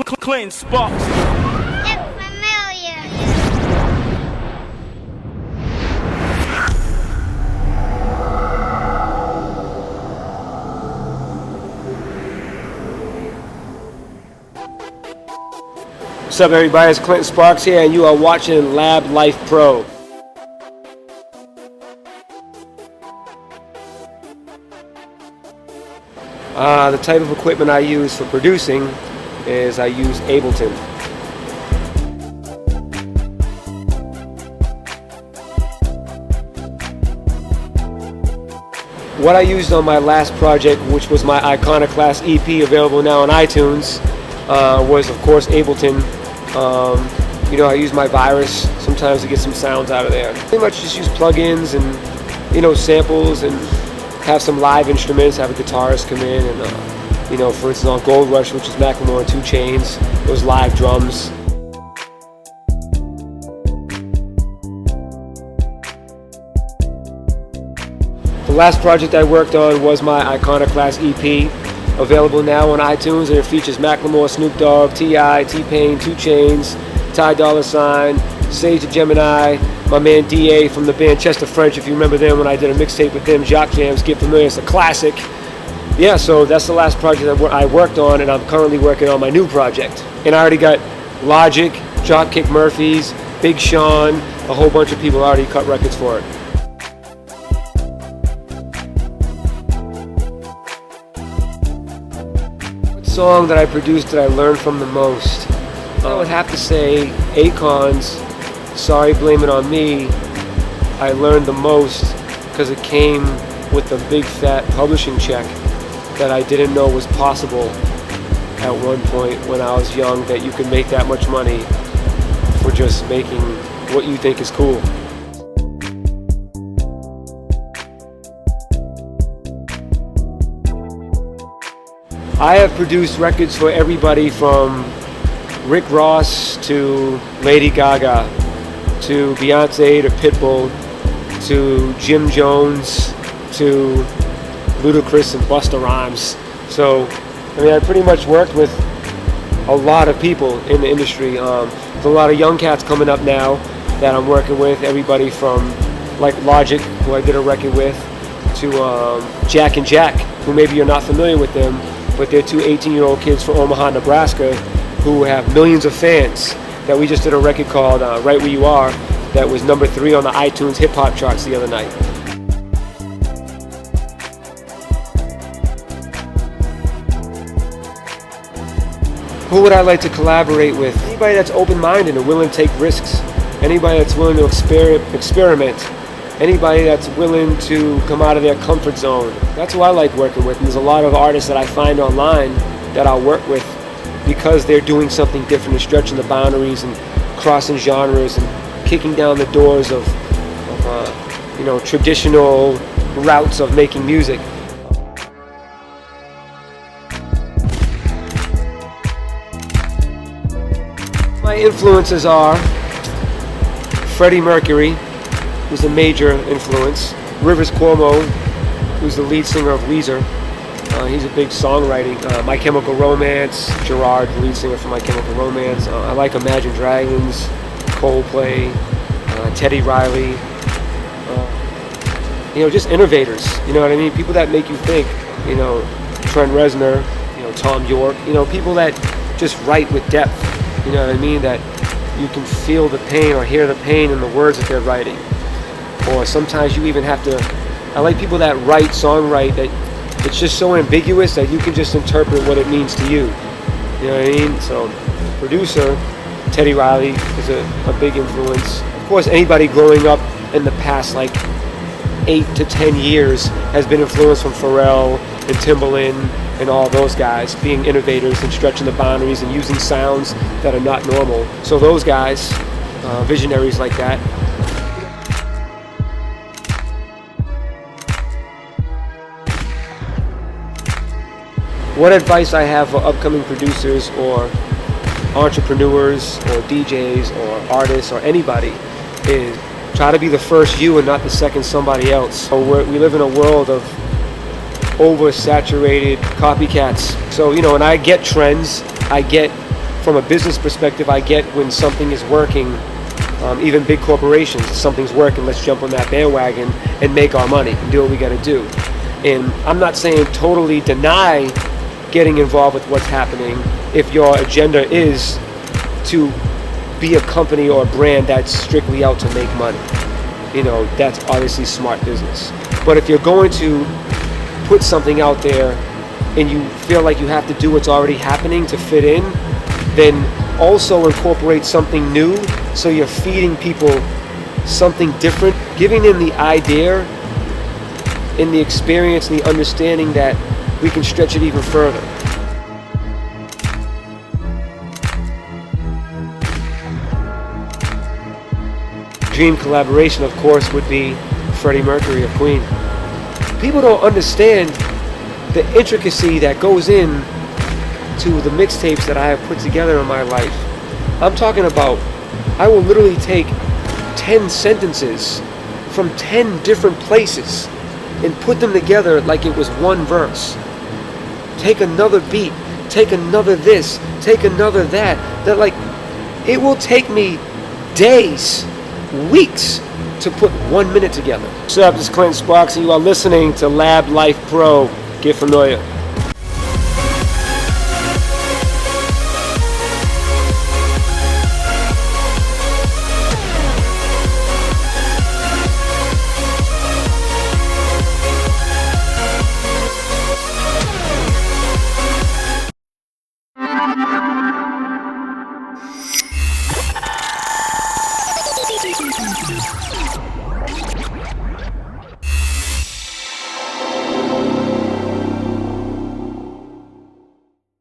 Clint Sparks. Look familiar. What's up, everybody? It's Clint Sparks here, and you are watching LabLifePro. The type of equipment I use for producing is I use Ableton. What I used on my last project, which was my ICONoclast EP, available now on iTunes, was of course Ableton. I use my virus sometimes to get some sounds out of there. Pretty much just use plugins and samples, and have some live instruments, have a guitarist come in and for instance on Gold Rush, which is Macklemore and 2 Chainz, those live drums. The last project I worked on was my ICONoclast EP, available now on iTunes, and it features Macklemore, Snoop Dogg, T.I., T-Pain, 2 Chainz, Dolla Sign, Sage the Gemini, my man D.A. from the band Chester French, if you remember them when I did a mixtape with them, Jock Jams, Get Familiar, it's a classic. Yeah, so that's the last project that I worked on, and I'm currently working on my new project. And I already got Logic, Dropkick Murphys, Big Sean, a whole bunch of people already cut records for it. What song that I produced that I learned from the most? I would have to say Akon's Sorry Blame It On Me. I learned the most because it came with a big fat publishing check that I didn't know was possible at one point when I was young, that you could make that much money for just making what you think is cool. I have produced records for everybody from Rick Ross to Lady Gaga to Beyonce to Pitbull to Jim Jones to Ludacris and Busta Rhymes. So, I pretty much worked with a lot of people in the industry. There's a lot of young cats coming up now that I'm working with. Everybody from like Logic, who I did a record with, to Jack and Jack, who maybe you're not familiar with them, but they're 2 18-year-old kids from Omaha, Nebraska, who have millions of fans, that we just did a record called Right Where You Are that was number 3 on the iTunes hip hop charts the other night. Who would I like to collaborate with? Anybody that's open-minded and willing to take risks. Anybody that's willing to experiment. Anybody that's willing to come out of their comfort zone. That's who I like working with. And there's a lot of artists that I find online that I'll work with because they're doing something different and stretching the boundaries and crossing genres and kicking down the doors of traditional routes of making music. My influences are Freddie Mercury, who's a major influence, Rivers Cuomo, who's the lead singer of Weezer. He's a big songwriting. My Chemical Romance, Gerard, the lead singer for My Chemical Romance. I like Imagine Dragons, Coldplay, Teddy Riley. Just innovators. You know what I mean? People that make you think. Trent Reznor, Tom York. People that just write with depth. You know what I mean? That you can feel the pain or hear the pain in the words that they're writing. Or sometimes you even have to. I like people that songwrite that. It's just so ambiguous that you can just interpret what it means to you. You know what I mean? So, producer, Teddy Riley is a big influence. Of course, anybody growing up in the past, like 8 to 10 years, has been influenced from Pharrell and Timbaland and all those guys, being innovators and stretching the boundaries and using sounds that are not normal. So those guys, visionaries like that. What advice I have for upcoming producers or entrepreneurs or DJs or artists or anybody is try to be the first you and not the second somebody else. We live in a world of oversaturated copycats. So, when I get trends, I get from a business perspective, I get when something is working. Even big corporations, something's working, let's jump on that bandwagon and make our money and do what we got to do. And I'm not saying totally deny getting involved with what's happening if your agenda is to be a company or a brand that's strictly out to make money. You know, that's obviously smart business. But if you're going to put something out there and you feel like you have to do what's already happening to fit in, then also incorporate something new, so you're feeding people something different, giving them the idea and the experience and the understanding that we can stretch it even further. Dream collaboration, of course, would be Freddie Mercury of Queen. People don't understand the intricacy that goes in to the mixtapes that I have put together in my life. I'm talking about, I will literally take 10 sentences from 10 different places and put them together like it was one verse. Take another beat, take another this, take another that. That, like, it will take me days, weeks to put 1 minute together. What's up, this is Clint Sparks and you are listening to LabLifePro. Get familiar.